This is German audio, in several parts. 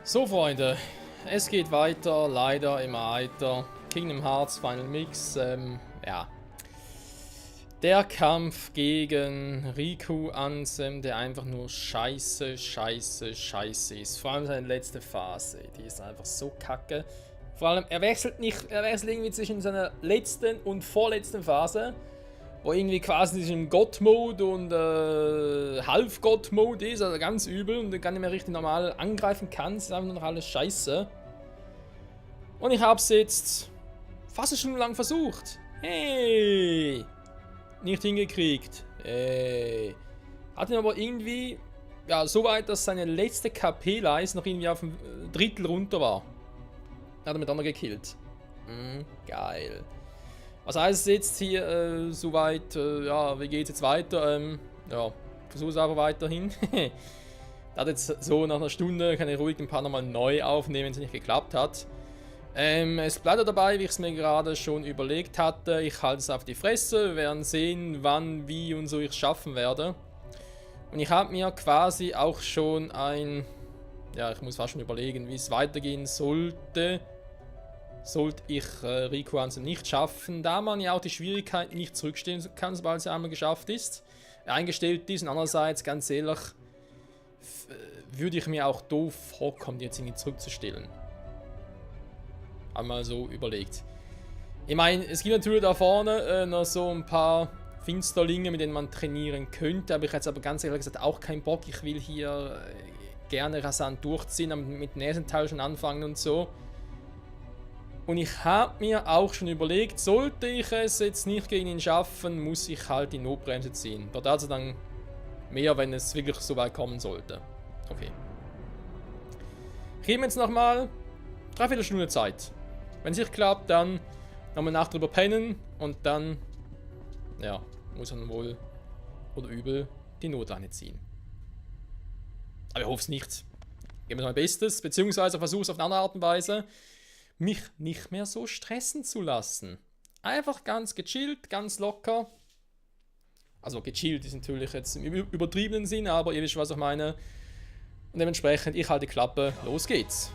So, Freunde, es geht weiter, leider immer weiter. Kingdom Hearts Final Mix, ja. Der Kampf gegen Riku Ansem, der einfach nur scheiße ist. Vor allem seine letzte Phase, die ist einfach so kacke. Vor allem, er wechselt irgendwie zwischen seiner letzten und vorletzten Phase, wo irgendwie quasi zwischen Gott-Mode und Half-Gott-Mode ist, also ganz übel und gar nicht mehr richtig normal angreifen kann. Es ist einfach nur noch alles scheiße. Und ich hab's jetzt fast eine Stunde lang versucht. Hey! Nicht hingekriegt. Hey. Hat ihn aber irgendwie, ja, so weit, dass seine letzte KP-Leiste noch irgendwie auf dem Drittel runter war. Hat er mit anderen gekillt. Geil. Was heißt es jetzt hier soweit, ja, wie geht's jetzt weiter? Ja, versuch's einfach weiterhin. Hat jetzt so nach einer Stunde, kann ich ruhig ein paar nochmal neu aufnehmen, wenn es nicht geklappt hat. Es bleibt dabei, wie ich es mir gerade schon überlegt hatte. Ich halte es auf die Fresse, wir werden sehen, wann, wie und so ich es schaffen werde. Und ich habe mir quasi auch schon ja, ich muss fast schon überlegen, wie es weitergehen sollte. Sollte ich Riku Ansem nicht schaffen, da man ja auch die Schwierigkeit nicht zurückstellen kann, sobald sie einmal geschafft ist, eingestellt ist. Und andererseits, ganz ehrlich, würde ich mir auch doof vorkommen, die jetzt irgendwie zurückzustellen. Einmal so überlegt. Ich meine, es gibt natürlich da vorne noch so ein paar Finsterlinge, mit denen man trainieren könnte. Aber ich hätte jetzt aber ganz ehrlich gesagt auch keinen Bock. Ich will hier gerne rasant durchziehen, mit Näsenteil schon anfangen und so. Und ich habe mir auch schon überlegt, sollte ich es jetzt nicht gegen ihn schaffen, muss ich halt die Notbremse ziehen. Dort also dann mehr, wenn es wirklich so weit kommen sollte. Okay. Ich gebe mir jetzt nochmal 3/4 Stunde Zeit. Wenn es nicht klappt, dann nochmal Nacht drüber pennen und dann, ja, muss man wohl oder übel die Notleine ziehen. Aber ich hoffe es nicht. Ich gebe mir mein Bestes, beziehungsweise versuche es auf eine andere Art und Weise, mich nicht mehr so stressen zu lassen. Einfach ganz gechillt, ganz locker. Also gechillt ist natürlich jetzt im übertriebenen Sinn, aber ihr wisst, was ich meine. Und dementsprechend, ich halte die Klappe, los geht's.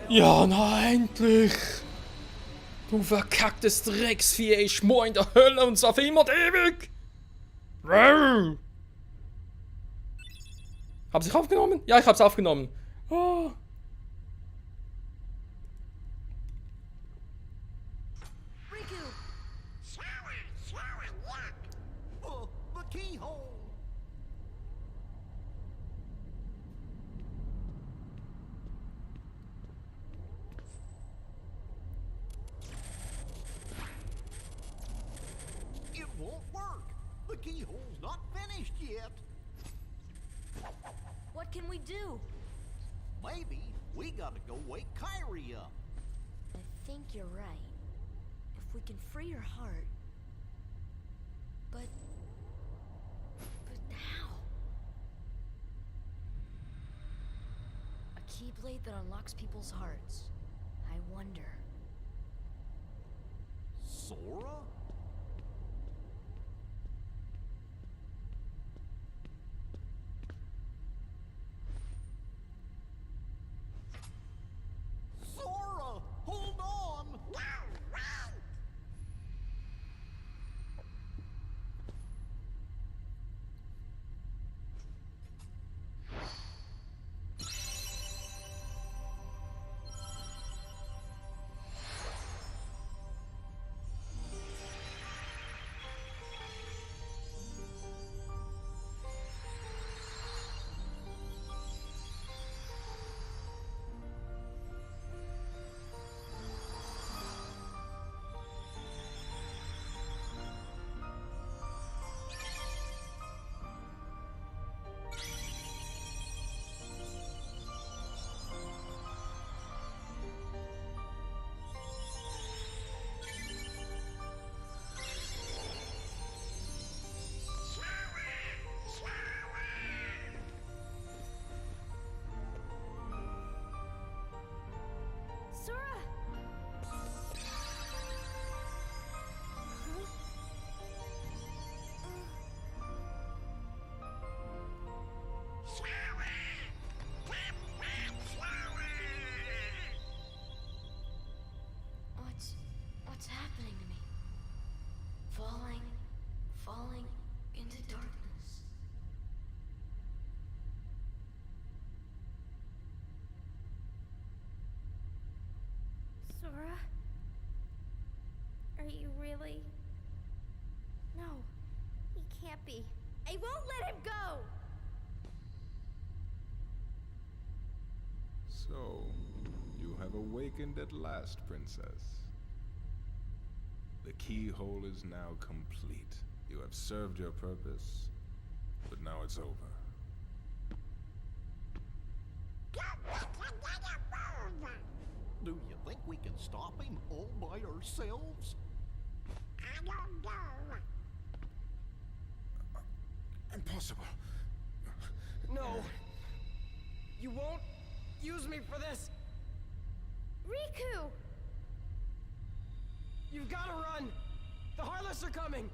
Ja, na endlich! Du verkacktes Drecksvieh, ich schmor in der Hölle und zwar für immer und ewig! Hab's ich aufgenommen? Ja, ich hab's aufgenommen. Oh. The keyhole's not finished yet. What can we do? Maybe we gotta go wake Kyrie up. I think you're right. If we can free her heart. But how? A keyblade that unlocks people's hearts. I wonder. Sora? Sora! Hold on! Sora! What's happening to me? Falling into darkness. Sora? Are you really? No, he can't be. I won't let him go! So, you have awakened at last, Princess. The keyhole is now complete. You have served your purpose, but now it's over. Do you think we can stop him all by ourselves? I don't know. Impossible. No. You won't use me for this. Riku! You've got to run. The Heartless are coming.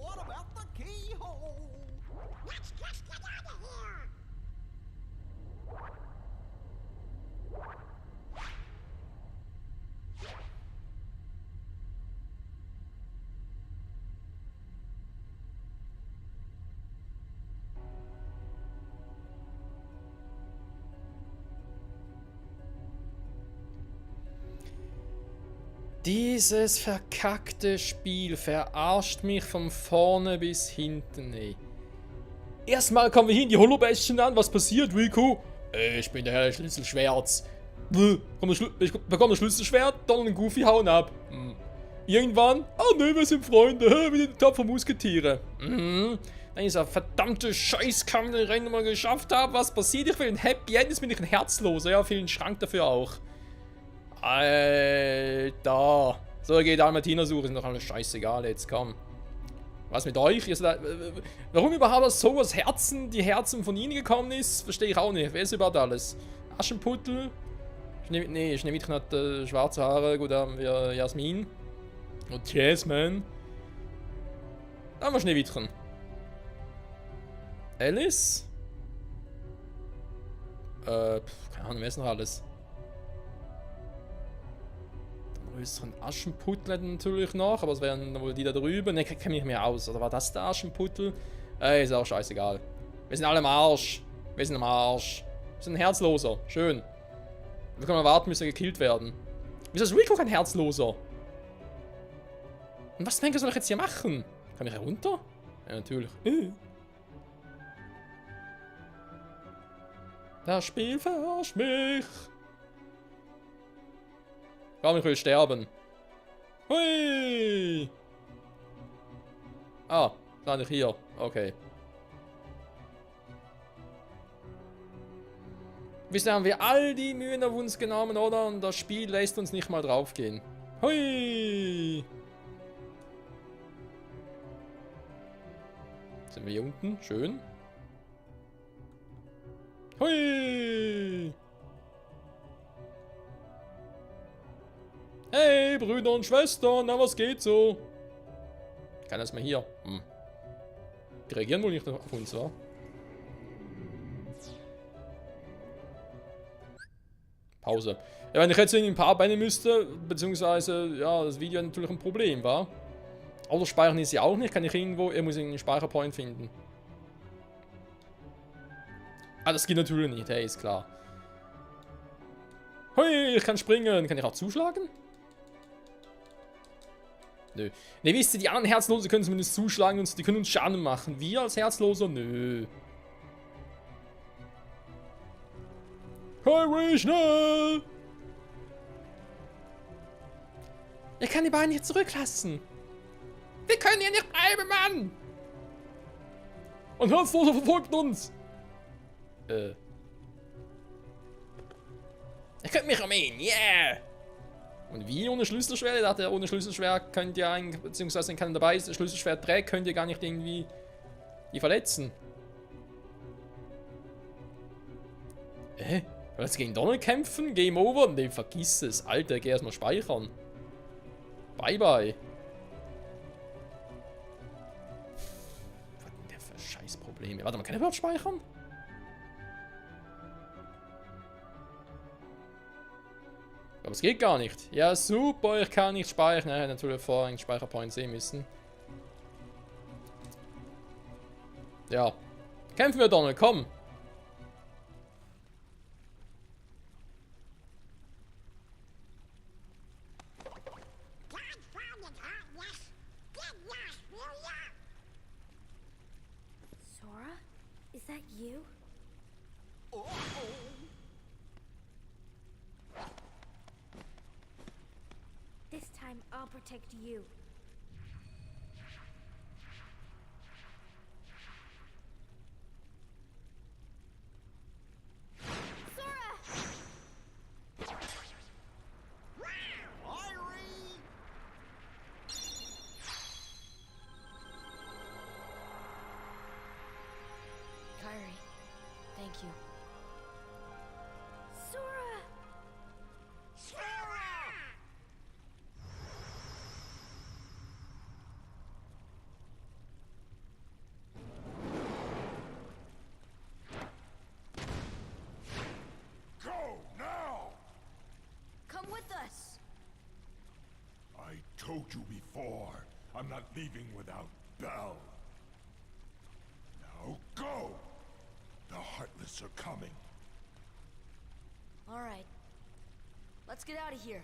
What about the keyhole? Let's just get out of here! Dieses verkackte Spiel verarscht mich von vorne bis hinten, ey. Erstmal kommen wir hier in die Holobäschen an. Was passiert, Riku? Ich bin der Herr des Schlüsselschwerts. Ich bekomme das Schlüsselschwert, Donald und Goofy hauen ab. Irgendwann, oh ne, wir sind Freunde, wie die Tapfer-Musketiere. Dann dieser verdammte Scheißkampf, den ich rein mal geschafft habe. Was passiert? Ich will ein Happy End, jetzt bin ich ein Herzloser. Ja, vielen Schrank dafür auch. Alter. So, geht Dalmatiner suchen, ist doch alles scheißegal, jetzt komm. Was mit euch? Warum überhaupt aus sowas Herzen, die Herzen von ihnen gekommen ist, verstehe ich auch nicht. Wer ist überhaupt alles? Aschenputtel, Schneewittchen hat schwarze Haare. Gut, da haben wir Jasmin. Und Jasmine. Da haben wir Schneewittchen. Alice? Keine Ahnung, wer ist noch alles? Den größeren Aschenputtel natürlich noch, aber es wären wohl die da drüben. Ne, kenne ich mehr aus. Oder war das der Aschenputtel? Ist auch scheißegal. Wir sind alle am Arsch. Wir sind am Arsch. Wir sind ein Herzloser. Schön. Wir können warten, bis er gekillt werden. Wieso ist Rico kein Herzloser? Und was denke soll ich jetzt hier machen? Kann ich herunter? Ja, natürlich. Das Spiel verarscht mich. Komm, ich will sterben. Hui! Ah, lande ich hier. Okay. Bisher haben wir all die Mühen auf uns genommen, oder? Und das Spiel lässt uns nicht mal draufgehen. Hui! Sind wir hier unten? Schön. Hui! Hey, Brüder und Schwestern, na was geht so? Kann das mal hier? Die reagieren wohl nicht auf uns, wa? Pause. Ja, wenn ich jetzt in ein paar Beine müsste, beziehungsweise, ja, das Video natürlich ein Problem, wa? Oder speichern ist ja auch nicht, kann ich irgendwo, muss einen Speicherpoint finden. Ah, das geht natürlich nicht, hey, ist klar. Hui, ich kann springen. Kann ich auch zuschlagen? Nö. Ne, wisst ihr, die anderen Herzlosen können zumindest zuschlagen und die können uns Schaden machen. Wir als Herzloser? Nö. Hurry, schnell! Er kann die beiden nicht zurücklassen. Wir können hier nicht bleiben, Mann! Und Herzloser verfolgt uns! Ihr könnt mich armeen, yeah! Und wie ohne Schlüsselschwert? Ich dachte, ohne Schlüsselschwert könnt ihr eigentlich, beziehungsweise wenn keiner dabei ist, das Schlüsselschwert trägt, könnt ihr gar nicht irgendwie die verletzen. Jetzt gegen Donald kämpfen? Game over? Ne, vergiss es. Alter, geh erstmal speichern. Bye bye. Was denn der für Scheißprobleme? Warte mal, kann ich überhaupt speichern? Aber es geht gar nicht. Ja, super, ich kann nicht speichern. Ich hätte natürlich vorher einen Speicherpoint sehen müssen. Ja. Kämpfen wir, Donald, komm. Sora? Is that you? This time I'll protect you. Sora! Irie! Kyrie, thank you. Sora! Go now! Come with us. I told you before, I'm not leaving without Belle. Now go! The Heartless are coming. All right. Let's get out of here.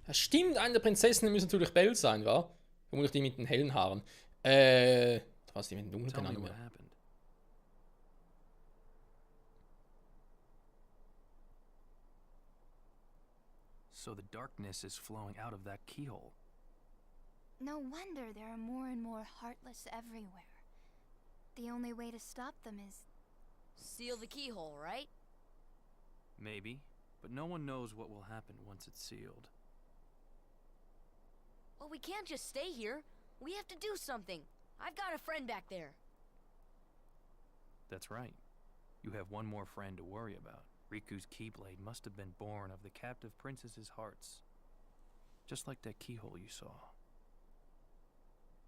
Das stimmt, eine der Prinzessinnen muss natürlich Belle sein, wa? Vermutlich die mit den hellen Haaren. Was die mit den dunklen, keine Ahnung mehr. happened. So the darkness is flowing out of that keyhole. No wonder there are more and more Heartless everywhere. The only way to stop them is... Seal the keyhole, right? Maybe, but no one knows what will happen once it's sealed. Well, we can't just stay here. We have to do something. I've got a friend back there. That's right. You have one more friend to worry about. Riku's Keyblade must have been born of the captive princess's hearts. Just like that keyhole you saw.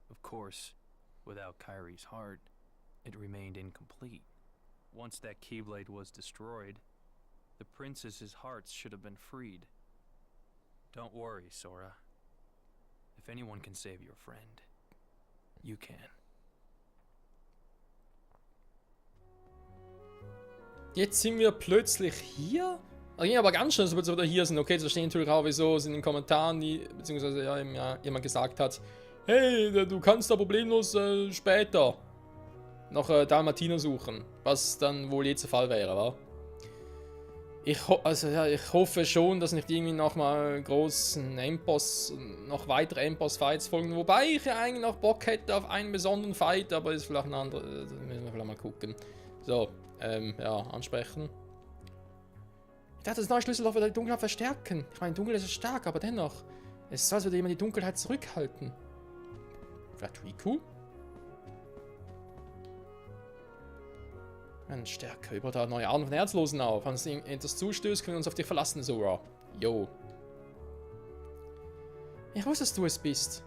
Of course, without Kairi's heart, it remained incomplete. Once that Keyblade was destroyed, the princess's hearts should have been freed. Don't worry, Sora. If anyone can save your friend, you can. Jetzt sind wir plötzlich hier? Da ging aber ganz schnell, dass wir wieder hier sind. Okay, jetzt verstehe ich natürlich auch, wieso es in den Kommentaren, beziehungsweise ja, jemand gesagt hat, hey, du kannst da problemlos später nach Dalmatiner suchen. Was dann wohl jetzt der Fall wäre, wa? Ich hoffe schon, dass nicht irgendwie nochmal großen Endboss, noch weitere Endboss-Fights folgen. Wobei ich ja eigentlich noch Bock hätte auf einen besonderen Fight, aber ist vielleicht ein anderer. Das müssen wir vielleicht mal gucken. So, ja, ansprechen. Ich dachte, das neue Schlüsselloch wird die Dunkelheit verstärken. Ich meine, Dunkelheit ist stark, aber dennoch. Es ist so, als würde jemand die Dunkelheit zurückhalten. Vielleicht Riku? Ein stärker über der neue Arten von Herzlosen auf. Wenn es etwas zustößt, können wir uns auf dich verlassen, Sora. Yo. Ich wusste, dass du es bist.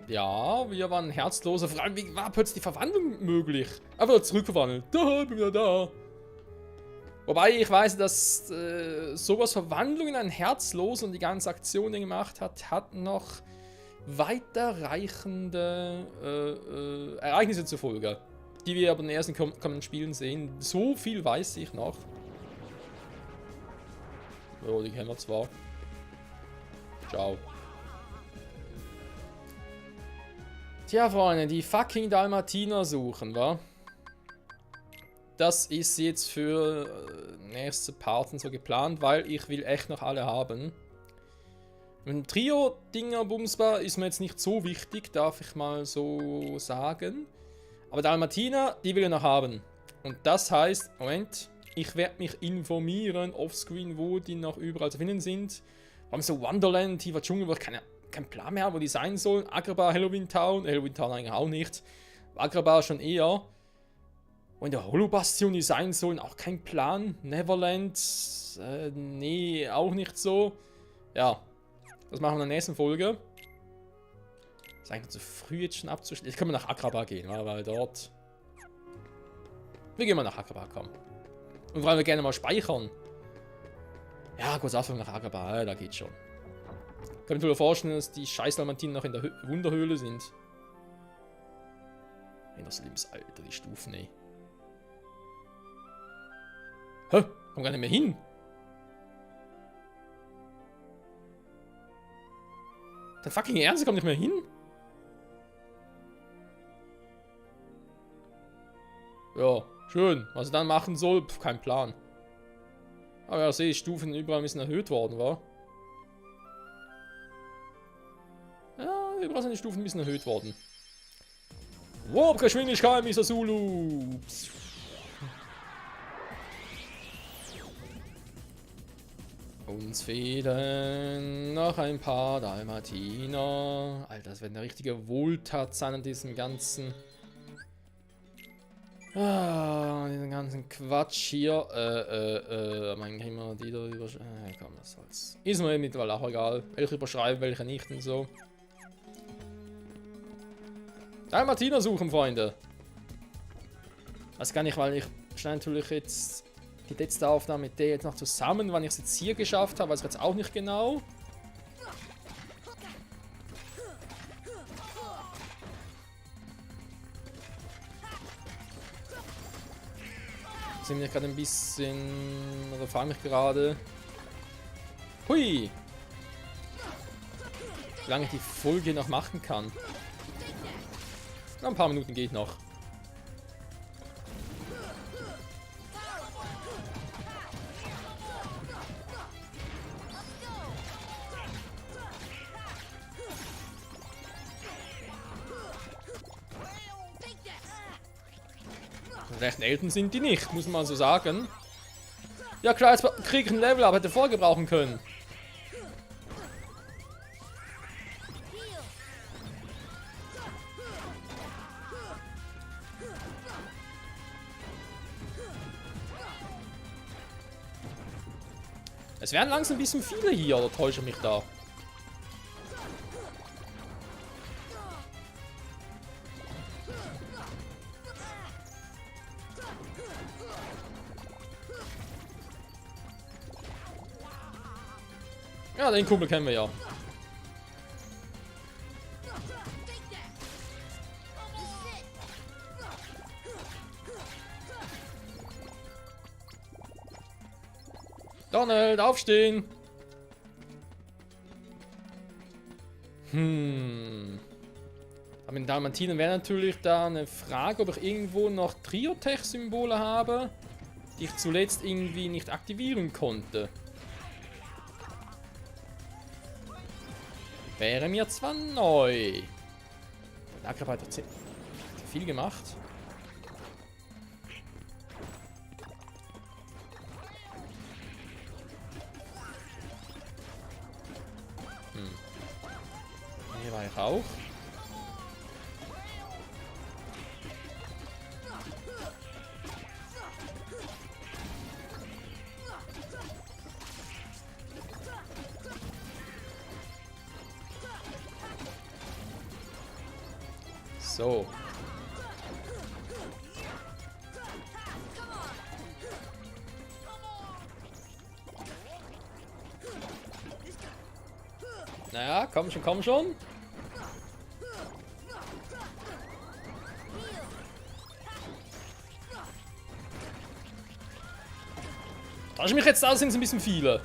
Ja, wir waren Herzloser. Vor allem, wie war plötzlich die Verwandlung möglich? Einfach zurückverwandelt. Da, bin wieder da. Wobei ich weiß, dass Soras Verwandlung in ein Herzlos und die ganze Aktion, die er gemacht hat, hat noch weiterreichende Ereignisse zur Folge. Die wir aber in den ersten kommenden Spielen sehen. So viel weiß ich noch. Oh, die kennen wir zwar. Ciao. Tja, Freunde, die fucking Dalmatiner suchen, wa? Das ist jetzt für nächste Parten so geplant, weil ich will echt noch alle haben. Ein Trio-Dinger-Bumsbar ist mir jetzt nicht so wichtig, darf ich mal so sagen. Aber Dalmatiner, die will ich noch haben. Und das heißt, Moment, ich werde mich informieren offscreen, wo die noch überall zu finden sind. Vor allem so Wonderland, tiefer Dschungel, wo ich keinen Plan mehr habe, wo die sein sollen. Agrabah, Halloween Town eigentlich auch nicht. Agrabah schon eher. Und in der Holobastion, die sein sollen, auch kein Plan. Neverland, nee, auch nicht so. Ja, das machen wir in der nächsten Folge. Ist eigentlich zu früh jetzt schon abzuschließen. Jetzt können wir nach Agrabah gehen, weil dort... Wir gehen mal nach Agrabah, komm. Und vor allem wir gerne mal speichern. Ja, kurz Anfang nach Agrabah, da geht's schon. Ich kann mir nur vorstellen, dass die scheiß Dalmatiner noch in der Wunderhöhle sind. In das Lebensalter, die Stufen, ey. Hä? Komm gar nicht mehr hin. Dein fucking Ernst, kommt nicht mehr hin? Ja, schön. Was er dann machen soll, kein Plan. Aber ja, sehe ich, Stufen überall ein bisschen erhöht worden, wa? Ja, überall sind die Stufen ein bisschen erhöht worden. Warp-Geschwindigkeit, Mr. Zulu. Uns fehlen noch ein paar Dalmatiner. Alter, das wird eine richtige Wohltat sein an diesem ganzen... diesen ganzen Quatsch hier. Mein Gamer, die da überschreiben. Komm, das soll's. Ist mir mittlerweile auch egal. Welche überschreiben, welche nicht und so. Dalmatiner suchen, Freunde. Das kann ich, weil ich schneide natürlich jetzt die letzte Aufnahme mit der jetzt noch zusammen, wann ich es jetzt hier geschafft habe, weiß ich jetzt auch nicht genau. Sind wir gerade ein bisschen, oder fahre mich gerade. Hui! Wie lange ich die Folge noch machen kann. Na, ein paar Minuten geht noch. Recht Eltern sind die nicht, muss man so sagen. Ja klar, jetzt krieg ich ein Level, aber hätte vorher gebrauchen können. Es werden langsam ein bisschen viele hier, oder täusche ich mich da? Ja, den Kumpel kennen wir ja. Donald, aufstehen! Aber in Dalmatinen wäre natürlich da eine Frage, ob ich irgendwo noch Triotech-Symbole habe, die ich zuletzt irgendwie nicht aktivieren konnte. Wäre mir zwar neu. Der Lagerarbeiter hat viel gemacht. Hier war ich auch. So. Naja, komm schon, komm schon. Täusche mich jetzt aus, sind es ein bisschen viele.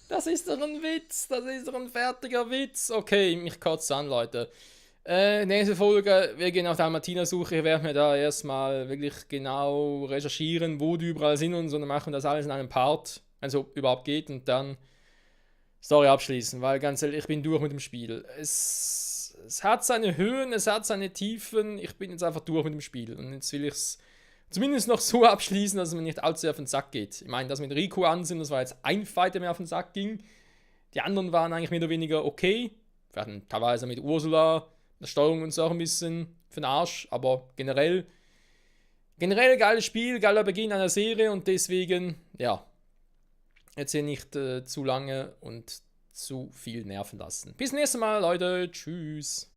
Das ist doch ein Witz, das ist doch ein fertiger Witz. Okay, mich kotzt an, Leute. Nächste Folge, wir gehen auf Dalmatiner-Suche. Ich werde mir da erstmal wirklich genau recherchieren, wo die überall sind und so. Dann machen wir das alles in einem Part, wenn es überhaupt geht. Und dann Story abschließen, weil ganz ehrlich, ich bin durch mit dem Spiel. Es hat seine Höhen, es hat seine Tiefen. Ich bin jetzt einfach durch mit dem Spiel. Und jetzt will ich es zumindest noch so abschließen, dass es mir nicht allzu sehr auf den Sack geht. Ich meine, das mit Rico ansehen, das war jetzt ein Fight, der mir auf den Sack ging. Die anderen waren eigentlich mehr oder weniger okay. Wir hatten teilweise mit Ursula der Steuerung uns auch ein bisschen für den Arsch, aber generell geiles Spiel, geiler Beginn einer Serie und deswegen, ja, jetzt hier nicht zu lange und zu viel nerven lassen. Bis zum nächsten Mal, Leute. Tschüss.